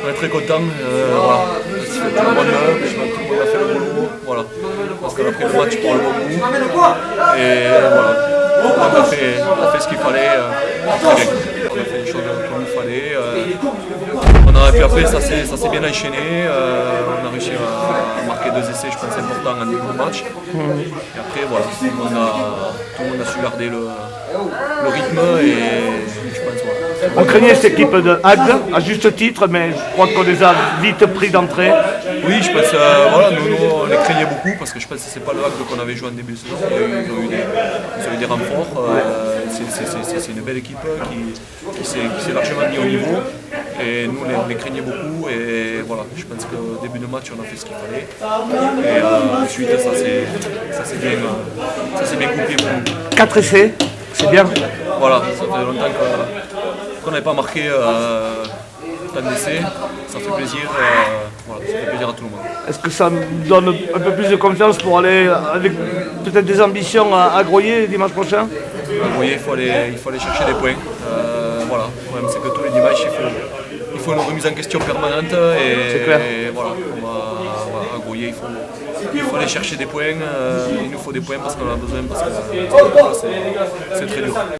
est très content. Voilà. Ça fait un bon œuvre, tout le monde a fait le boulot. Voilà. Parce qu'on a pris le match pour le bon bout. Et voilà. On a fait ce qu'il fallait très bien. On a fait les choses comme il fallait. On aurait pu après, ça s'est bien enchaîné. On a réussi à marquer 2 essais, je pense, importants en début de match. Et après, voilà, tout le monde a su garder le rythme et je pense, voilà. On craignait cette équipe de Agde, à juste titre, mais je crois qu'on les a vite pris d'entrée. Oui, je pense voilà, nous on les craignait beaucoup parce que je pense que c'est pas le Agde qu'on avait joué en début de saison. Ils ont eu des renforts. C'est une belle équipe qui s'est largement mis au niveau. Et nous on les craignait beaucoup et voilà, je pense qu'au début de match on a fait ce qu'il fallait. Et ensuite ça s'est bien coupé pour nous. 4 essais, c'est bien. Voilà, ça fait longtemps qu'on n'avait pas marqué tant d'essais, ça fait plaisir, voilà, ça fait plaisir à tout le monde. Est-ce que ça me donne un peu plus de confiance pour aller avec peut-être des ambitions à Groyer dimanche prochain? À Groyer, il faut aller chercher des points. Voilà, le problème c'est que tous les dimanches il faut une remise en question permanente C'est clair. Et voilà, à Groyer il faut aller chercher des points, il nous faut des points parce qu'on en a besoin, parce que c'est très dur.